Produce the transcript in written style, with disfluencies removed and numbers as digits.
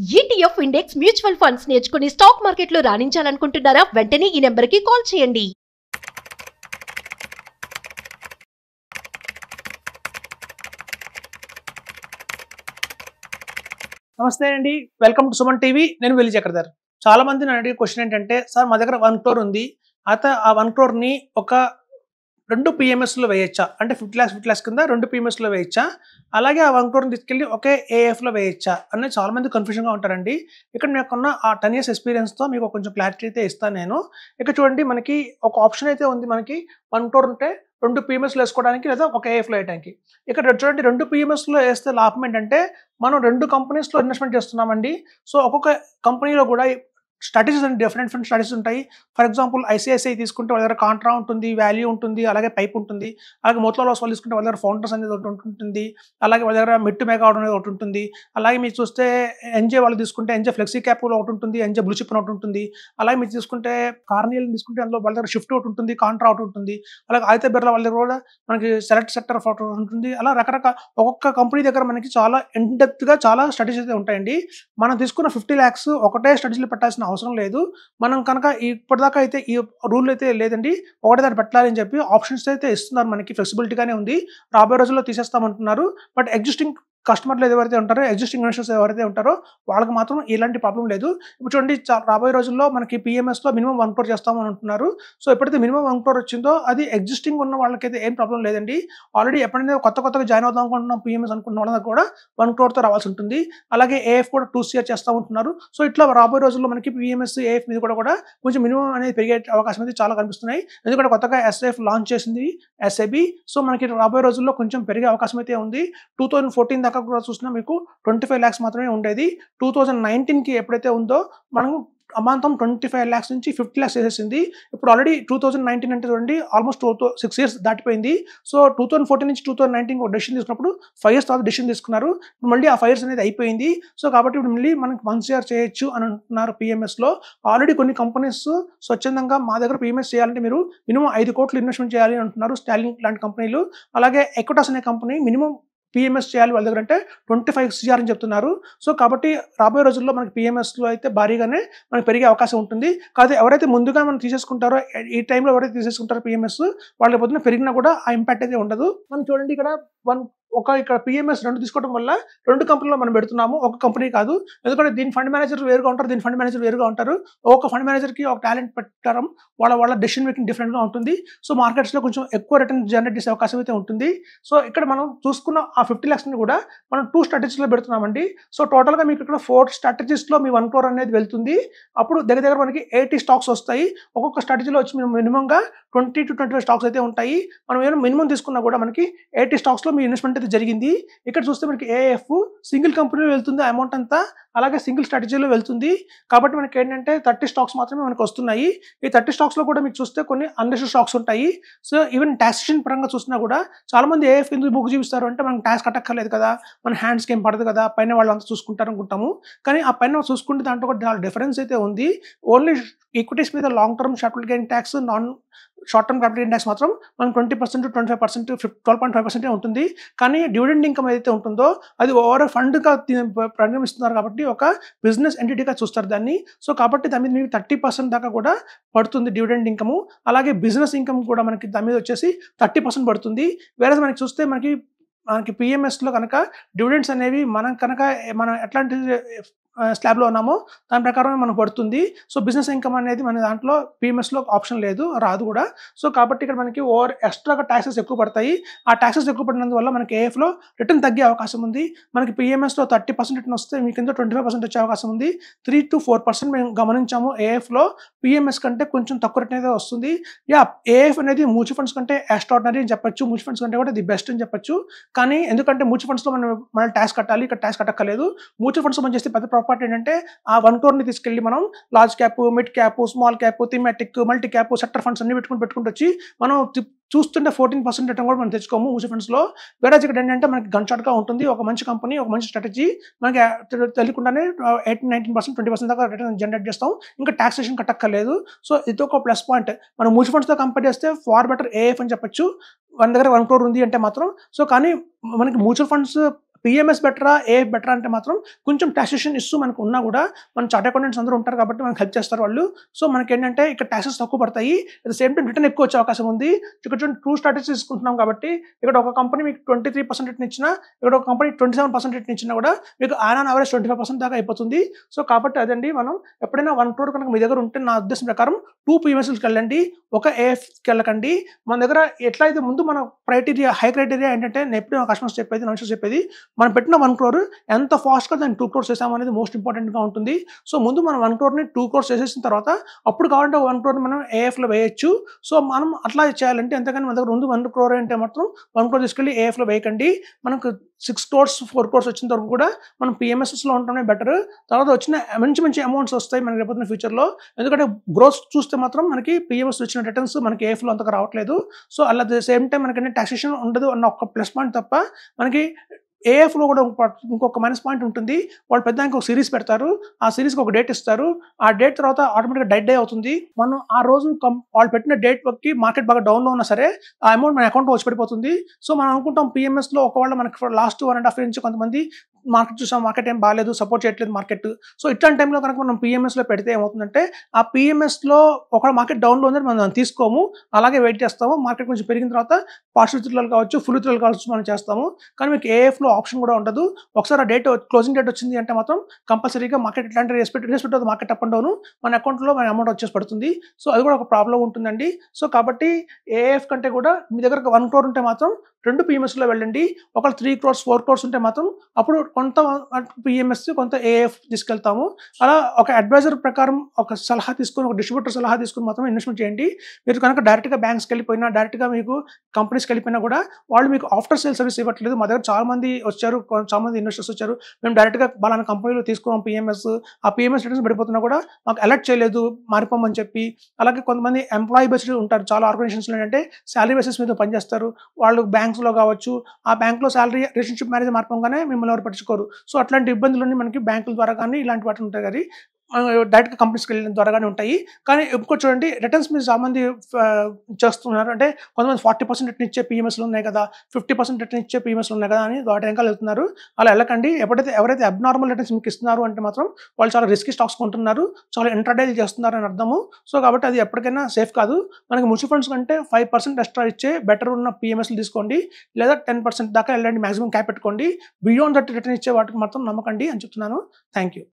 ETF index mutual funds నేర్చుకుని stock మార్కెట్లో రాణించాలనుకుంటున్నారా? వెంటనే ఈ నెంబర్కి కాల్ చేయండి. నమస్తే అండి, వెల్కమ్ టు సుమన్ టీవీ. నేను వెల్లి చక్రధర్. చాలా మంది నన్ను అడిగే క్వశ్చన్ ఏంటంటే, సార్ మా దగ్గర 1 crore ఉంది, అయితే ఆ 1 crore ని ఒక 2 PMSలో వేయచ్చా? అంటే 50 lakhs కింద 2 PMSలో వేయచ్చా? అలాగే ఆ 1 crore తీసుకెళ్ళి ఒకే AIFలో వేయచ్చా అనేది చాలా మంది కన్ఫ్యూజన్గా ఉంటారండి. ఇక్కడ నాకున్న ఆ 10 years ఎక్స్పీరియన్స్తో మీకు కొంచెం క్లారిటీ అయితే ఇస్తాను నేను. ఇక్కడ చూడండి, మనకి ఒక ఆప్షన్ అయితే ఉంది. మనకి 1 crore ఉంటే 2 PMSలో వేసుకోవడానికి, లేదా ఒక AIFలో వేయడానికి. ఇక్కడ చూడండి, 2 PMSలో వేస్తే లాభం ఏంటంటే, మనం 2 కంపెనీస్లో ఇన్వెస్ట్మెంట్ చేస్తున్నామండి. సో ఒక్కొక్క కంపెనీలో కూడా స్ట్రాటజీస్ అండ్ డిఫరెంట్ స్ట్రాటజీస్ ఉంటాయి. ఫర్ ఎగ్జాంపుల్ ఐసిఐసిఐ తీసుకుంటే వాళ్ళ దగ్గర కాంట్రా ఉంటుంది, వాల్యూ ఉంటుంది, అలాగే పైప్ ఉంటుంది. అలాగే మోతిలాల్ ఓస్వాల్ తీసుకుంటే వాళ్ళ దగ్గర ఫౌండర్స్ అనేది ఒకటి ఉంటుంది. అలాగే వాళ్ళ దగ్గర మిడ్ మెగా అనేది ఒకటి ఉంటుంది. అలాగే మీరు చూస్తే ఎన్జే వాళ్ళు తీసుకుంటే ఎన్జే ఫ్లెక్సీ క్యాప్ ఒకటి ఉంటుంది, ఎన్జే బ్లూ చిప్ ఒకటి ఉంటుంది. అలాగే మీరు తీసుకుంటే కార్నియల్ తీసుకుంటే అందులో వాళ్ళ దగ్గర షిఫ్ట్ ఒకటి ఉంటుంది, కాంట్రా ఒకటి ఉంటుంది. అలాగే ఆదిత్య బిర్లా వాళ్ళ దగ్గర కూడా మనకి సెలెక్ట్ సెక్టర్ ఒకటి ఉంటుంది. అలా రకరకాల ఒక్కొక్క కంపెనీ దగ్గర మనకి చాలా ఇన్ డెప్త్గా చాలా స్ట్రాటజీస్ అయితే ఉంటాయండి. మనం తీసుకున్న 50 lakhs ఒకటే స్ట్రాటజీలో పెట్టాల్సిన అవసరం లేదు. మనం కనుక ఇప్పటిదాకా అయితే ఈ రూల్ అయితే లేదండి, ఒకటే దాన్ని పెట్టాలని చెప్పి ఆప్షన్స్ అయితే ఇస్తున్నారు. మనకి ఫ్లెక్సిబిలిటీగానే ఉంది. రాబోయే రోజుల్లో తీసేస్తామంటున్నారు. బట్ ఎగ్జిస్టింగ్ కస్టమర్లు ఎవరైతే ఉంటారో, ఎగ్జిస్టింగ్ ఇన్వెస్టర్స్ ఎవరైతే ఉంటారో వాళ్ళకి మాత్రం ఎలాంటి ప్రాబ్లం లేదు. ఇప్పుడు చూడండి, రాబోయే రోజుల్లో మనకి PMSలో మినిమం 1 crore చేస్తామని అంటున్నారు. సో ఎప్పుడైతే మినిమం 1 crore వచ్చిందో అది ఎగ్జిస్టింగ్ ఉన్న వాళ్ళకైతే ఏం ప్రాబ్లం లేదండి. ఆల్రెడీ ఎప్పుడైనా కొత్తగా జాయిన్ అవుదాం అనుకుంటున్నాం PMS అనుకున్న వాళ్ళకి కూడా 1 crore రావాల్సి ఉంటుంది. అలాగే AIF కూడా 2 CR చేస్తామంటున్నారు. సో ఇట్లా రాబోయే రోజుల్లో మనకి PMS AIF మీద కూడా కొంచెం మినిమం అనేది పెరిగే అవకాశం అయితే చాలా కనిపిస్తున్నాయి. ఎందుకంటే కొత్తగా SIF లాంచ్ చేసింది SIB. సో మనకి రాబోయే రోజుల్లో కొంచెం పెరిగే అవకాశం అయితే ఉంది. 2014 దాకా కూడా చూసినా మీకు 25 lakhs మాత్రమే ఉండేది. 2019కి ఎప్పుడైతే ఉందో మనం అమాంతం 25 lakhs నుంచి 50 lakhs చేసేసింది. ఇప్పుడు ఆల్రెడీ 2019 అంటే చూడండి, ఆల్మోస్ట్ 6 years దాటిపోయింది. సో 2014 నుంచి 2019 ఒక డెసిషన్ తీసుకున్నప్పుడు 5 years తర్వాత డెసిషన్ తీసుకున్నారు. మళ్ళీ ఆ 5 years అనేది అయిపోయింది. సో కాబట్టి ఇప్పుడు మళ్ళీ మనకి 1 CR చేయొచ్చు అని అంటున్నారు PMSలో. ఆల్రెడీ కొన్ని కంపెనీస్ స్వచ్ఛందంగా మా దగ్గర PMS చేయాలంటే మీరు మినిమం 5 crores ఇన్వెస్ట్మెంట్ చేయాలి అంటున్నారు. స్టాలింగ్ లాంటి కంపెనీలు. అలాగే ఎక్విటాస్ అనే కంపెనీ మినిమం PMS చేయాలి వాళ్ళ దగ్గర అంటే 25 CR అని చెప్తున్నారు. సో కాబట్టి రాబోయే రోజుల్లో మనకి PMSలో అయితే భారీగానే మనకి పెరిగే అవకాశం ఉంటుంది. కాకపోతే ఎవరైతే ముందుగా మనం తీసేసుకుంటారో, ఈ టైంలో ఎవరైతే తీసేసుకుంటారో PMS, వాళ్ళ పొద్దున పెరిగినా కూడా ఆ ఇంపాక్ట్ అయితే ఉండదు. మనం చూడండి, ఇక్కడ ఇక్కడ PMS 2 తీసుకోవడం వల్ల 2 కంపెనీలో మనం పెడుతున్నాము, ఒక కంపెనీ కాదు. ఎందుకంటే దీని ఫండ్ మేనేజర్ వేరుగా ఉంటారు, దీని ఫండ్ మేనేజర్ వేరుగా ఉంటారు. ఒక ఫండ్ మేనేజర్కి ఒక టాలెంట్ పెట్టడం వాళ్ళ డెసిషన్ మేకింగ్ డిఫరెంట్గా ఉంటుంది. సో మార్కెట్స్లో కొంచెం ఎక్కువ రిటర్న్ జనరేట్ చేసే అవకాశం అయితే ఉంటుంది. సో ఇక్కడ మనం చూసుకున్న ఆ 50 lakhs కూడా మనం 2 strategiesలో పెడుతున్నామండి. సో టోటల్గా మీకు ఇక్కడ 4 strategiesలో మీ 1 crore అనేది వెళ్తుంది. అప్పుడు దగ్గర మనకి 80 stocks వస్తాయి. ఒక్కొక్క స్ట్రాటజీలో వచ్చి మేము మినిమంగా 20 to 25 stocks అయితే ఉంటాయి. మనం ఏమైనా మినిమం తీసుకున్నా కూడా మనకి 80 stocksలో మీ ఇన్వెస్ట్మెంట్ అయితే జరిగింది. ఇక్కడ చూస్తే మనకి AIF సింగిల్ కంపెనీలో వెళ్తుంది అమౌంట్ అంతా, అలాగే సింగిల్ స్ట్రాటజీలో వెళ్తుంది. కాబట్టి మనకి ఏంటంటే 30 stocks మాత్రమే మనకు వస్తున్నాయి. ఈ 30 stocksలో కూడా మీకు చూస్తే కొన్ని అన్లిస్టెడ్ స్టాక్స్ ఉంటాయి. సో ఈవెన్ టాక్సేషన్ పరంగా చూసినా కూడా చాలా మంది AIF ఎందుకు బుక్ చూపిస్తారు అంటే, మనకి ట్యాక్స్ కట్టక్కర్లేదు కదా, మన హ్యాండ్స్కి ఏం పడదు కదా, పైన వాళ్ళు అంతా చూసుకుంటారు అనుకుంటాము. కానీ ఆ పైన చూసుకుంటే దాంట్లో కూడా చాలా డిఫరెన్స్ అయితే ఉంది. ఓన్లీ ఈక్విటీస్ మీద long term capital gain tax, non short term capital gain tax మాత్రం మనం 20%, 25%, 12.5% ఉంటుంది. కానీ డివిడెండ్ ఇన్కమ్ ఏదైతే ఉంటుందో అది ఓవర్ ఫండ్గా పరిగణిస్తున్నారు కాబట్టి ఒక బిజినెస్ ఎంటిటీగా చూస్తారు దాన్ని. సో కాబట్టి దాని మీద మీకు 30% దాకా కూడా పడుతుంది డివిడెండ్ ఇన్కమ్. అలాగే బిజినెస్ ఇన్కమ్ కూడా మనకి దాని మీద వచ్చేసి 30% పడుతుంది. వేరే మనకి చూస్తే మనకి PMSలో కనుక డివిడెండ్స్ అనేవి మనం ఎట్లాంటి స్లాబ్లో ఉన్నామో దాని ప్రకారం మనకు పడుతుంది. సో బిజినెస్ ఇన్కమ్ అనేది మన దాంట్లో PMSలో ఆప్షన్ లేదు, రాదు కూడా. సో కాబట్టి ఇక్కడ మనకి ఓవర్ ఎక్స్ట్రాగా ట్యాక్సెస్ ఎక్కువ పడతాయి. ఆ ట్యాక్సెస్ ఎక్కువ పడినందువల్ల మనకి AIFలో రిటర్న్ తగ్గే అవకాశం ఉంది. మనకి PMSలో 30% రిటర్న్ వస్తే మీకు కింద 25% వచ్చే అవకాశం ఉంది. 3 to 4% మేము గమనించాము. AIFలో PMS కంటే కొంచెం తక్కువ రిటర్న్ అయితే వస్తుంది. AIF అనేది మ్యూచువల్ ఫండ్స్ కంటే ఎక్స్ట్రాడినరీ అని చెప్పొచ్చు, మ్యూచువల్ ఫండ్స్ కంటే కూడా ది బెస్ట్ అని చెప్పొచ్చు. కానీ ఎందుకంటే మ్యూచువల్ ఫండ్స్లో మనం ట్యాక్స్ కట్టాలి, ఇక్కడ ట్యాక్స్ కట్టక్కర్లేదు. మ్యూచువల్ ఫండ్స్ మనం చేస్తే పెద్ద ప్రాపర్టీ ఏంటంటే, ఆ 1 crore తీసుకెళ్ళి మనం large cap, mid cap, small cap, thematic, multi cap, sector funds అన్ని పెట్టుకుంటూ వచ్చి మనం చూస్తుంటే 14% రిటర్న్ కూడా మనం తెచ్చుకోము మ్యూచువల్ ఫండ్స్లో. వేరే ఇక్కడ ఏంటంటే మనకి గన్ షాట్గా ఉంటుంది. ఒక మంచి కంపెనీ, ఒక మంచి స్ట్రాటజీ మనకి తెలియకుండానే 18-19%, 20% దాకా రిటర్న్ జనరేట్ చేస్తాం. ఇంకా ట్యాక్సేషన్ కట్టక్కర్లేదు. సో ఇది ఒక ప్లస్ పాయింట్. మనం మ్యూచువల్ ఫండ్స్తో కంపేర్ చేస్తే ఫార్ బెటర్ AIF అని చెప్పొచ్చు. మన దగ్గర 1 crore ఉంది అంటే మాత్రం. సో కానీ మనకి మ్యూచువల్ ఫండ్స్ పిఎంఎస్ బెటరా, ఏఎఫ్ బెటరా అంటే మాత్రం కొంచెం టాక్సేషన్ ఇష్యూ మనకు ఉన్నా కూడా మన చార్ట్ అకౌంటెంట్స్ అందరూ ఉంటారు కాబట్టి మనకు హెల్ప్ చేస్తారు వాళ్ళు. సో మనకేంటంటే ఇక్కడ ట్యాక్సెస్ తక్కువ పడతాయి, at the same time return ఎక్కువ వచ్చే అవకాశం ఉంది. ఇక్కడ చూడండి ట్రూ స్ట్రాటజీ తీసుకుంటున్నాం కాబట్టి ఇక్కడ ఒక కంపెనీ మీకు 23% రిటర్న్ ఇచ్చినా, ఇక్కడ ఒక కంపెనీ 27% రిటర్న్ ఇచ్చినా కూడా మీకు ఆన్ యావరేజ్ 25% దాకా అయిపోతుంది. సో కాబట్టి అదండి, మనం ఎప్పుడైనా 1 crore కనుక మీ దగ్గర ఉంటే నా ఉద్దేశం ప్రకారం 2 పిఎంఎస్కి వెళ్ళండి, ఒక ఏఎఫ్కి వెళ్ళకండి. మన దగ్గర ఎట్లా అయితే ముందు మన హై క్రైటీరియా ఏంటంటే నేను ఎప్పుడు కస్టమర్స్ చెప్పేది, నోట్స్ చెప్పేది, మనం పెట్టిన 1 crore ఎంత ఫాస్ట్గా దాన్ని 2 crores చేసాము అనేది మోస్ట్ ఇంపార్టెంట్గా ఉంటుంది. సో ముందు మనం 1 crore 2 crores చేసేసిన తర్వాత అప్పుడు కావాలంటే 1 crore మనం ఏఎఫ్లో వేయచ్చు. సో మనం అట్లా చేయాలంటే ఎంతకని మన దగ్గర ముందు 1 crore అంటే మాత్రం 1 crore తీసుకెళ్ళి ఏఎఫ్లో వేయకండి. మనకు 6 crores 4 crores వచ్చిన వరకు కూడా మనం పిఎంఎస్ఎస్లో ఉండటమే బెటర్. తర్వాత వచ్చిన మంచి అమౌంట్స్ వస్తాయి మనకి రేపు ఫ్యూచర్లో. ఎందుకంటే గ్రోత్ చూస్తే మాత్రం మనకి పిఎంఎస్ వచ్చిన రిటర్న్స్ మనకి ఏఎఫ్లో అంతగా రావట్లేదు. సో అలా ద సేమ్ టైం మనకి టాక్సేషన్ ఉండదు అన్న ఒక ప్లస్ పాయింట్ తప్ప మనకి ఏఎఫ్లో కూడా ఇంకొక మైనస్ పాయింట్ ఉంటుంది. వాళ్ళు పెద్ద ఒక సిరీస్ పెడతారు, ఆ సిరీస్కి ఒక డేట్ ఇస్తారు, ఆ డేట్ తర్వాత ఆటోమేటిక్గా డెడ్ డే అవుతుంది. మనం ఆ రోజు వాళ్ళు పెట్టిన డేట్ వరకు మార్కెట్ బాగా డౌన్లో ఉన్నా సరే ఆ అమౌంట్ మన అకౌంట్లో వచ్చి పడిపోతుంది. సో మనం అనుకుంటాం పిఎంఎస్లో ఒకవేళ మనకి లాస్ట్ 1.5 years నుంచి కొంతమంది మార్కెట్ చూసాం, మార్కెట్ ఏం బాగాలేదు, సపోర్ట్ చేయట్లేదు మార్కెట్. సో ఇట్లాంటి టైంలో కనుక మనం పిఎంఎస్లో పెడితే ఏమవుతుందంటే ఆ పిఎంఎస్లో ఒక మార్కెట్ డౌన్లో ఉందని మనం తీసుకోము, అలాగే వెయిట్ చేస్తాము. మార్కెట్ కొంచెం పెరిగిన తర్వాత పార్షల్ విత్డ్రాల్ కావచ్చు, ఫుల్ విత్డ్రాల్ కావచ్చు మనం చేస్తాము. కానీ మీకు ఏఎఫ్లో ఆప్షన్ కూడా ఉండదు. ఒకసారి ఆ డేట్ క్లోజింగ్ డేట్ వచ్చింది అంటే మాత్రం కంపల్సరీగా మార్కెట్ ఇట్లాంటి రెస్పెక్ట్ అవుతుంది, మార్కెట్ అప్ అండ్ డౌన్ మన అకౌంట్లో మన అమౌంట్ వచ్చేసి పడుతుంది. సో అది కూడా ఒక ప్రాబ్లం ఉంటుందండి. సో కాబట్టి ఏఎఫ్ కంటే కూడా మీ దగ్గర 1 crore ఉంటే మాత్రం 2 పిఎంఎస్లో వెళ్ళండి. ఒకవేళ 3 crores 4 crores ఉంటే మాత్రం అప్పుడు కొంత పిఎంఎస్ కొంత ఏఎఫ్ తీసుకెళ్తాము. అలా ఒక అడ్వైజర్ ప్రకారం ఒక సలహా తీసుకుని, ఒక డిస్ట్రిబ్యూటర్ సలహా తీసుకుని మాత్రం ఇన్వెస్ట్మెంట్ చేయండి. మీరు కనుక డైరెక్ట్గా బ్యాంక్స్కి వెళ్ళిపోయినా, డైరెక్ట్గా మీకు కంపెనీస్కి వెళ్ళిపోయినా కూడా వాళ్ళు మీకు ఆఫ్టర్ సేల్ సర్వీస్ ఇవ్వట్లేదు. మా దగ్గర చాలా మంది వచ్చారు, చాలా మంది ఇన్వెస్టర్స్ వచ్చారు, మేము డైరెక్ట్గా బలానా కంపెనీలో తీసుకున్నాం పిఎంఎస్, ఆ పిఎంఎస్ రిటర్న్స్ పడిపోతున్నా కూడా మాకు అలర్ట్ చేయలేదు, మారిపోమని చెప్పి. అలాగే కొంతమంది ఎంప్లాయీ బేస్డ్ ఉంటారు, చాలా ఆర్గనైజేషన్స్లో ఏంటంటే శాలరీ బేసిస్ మీద పనిచేస్తారు, వాళ్ళు బ్యాంక్స్లో కావచ్చు, ఆ బ్యాంక్లో శాలరీ రిలేషన్షిప్ మేనేజర్ మార్పంగానే మిమ్మల్ని ఎవరు పట్టించుకోరు. సో అట్లాంటి ఇబ్బందులన్నీ మనకి బ్యాంకుల ద్వారా కానీ ఇలాంటి వాటి ఉంటాయి కానీ డైరెక్ట్గా కంపెనీస్కి వెళ్ళిన ద్వారాగానే ఉంటాయి. కానీ ఇంకో చూడండి, రిటర్న్స్ మీద చాలా మంది చేస్తున్నారు. అంటే కొంతమంది 40% రిటర్న్ ఇచ్చే పిఎంఎస్లు ఉన్నాయి కదా, 50% రిటర్న్ ఇచ్చే పిఎంఎస్లు ఉన్నాయి కదా అని వాటి వెనకాల వెళ్తున్నారు. అలా వెళ్ళకండి. ఎవరైతే అబ్నార్మల్ రిటర్న్స్ మీకు ఇస్తున్నారు అంటే మాత్రం వాళ్ళు చాలా రిస్కీ స్టాక్స్ కొంటున్నారు, చాలా ఇంట్రాడే చేస్తున్నారు అని అర్థము. సో కాబట్టి అది ఎప్పటికైనా సేఫ్ కాదు. మనకి మ్యూచువల్ ఫండ్స్ కంటే 5% ఎక్స్ట్రా ఇచ్చే బెటర్ ఉన్న పిఎంఎస్లు తీసుకోండి, లేదా 10% దాకా వెళ్ళండి, మాక్సిమం క్యాప్ పెట్టుకోండి. బియాండ్ దట్ రిటర్న్ ఇచ్చే వాటికి మాత్రం నమ్మకండి అని చెప్తున్నాను. Thank you.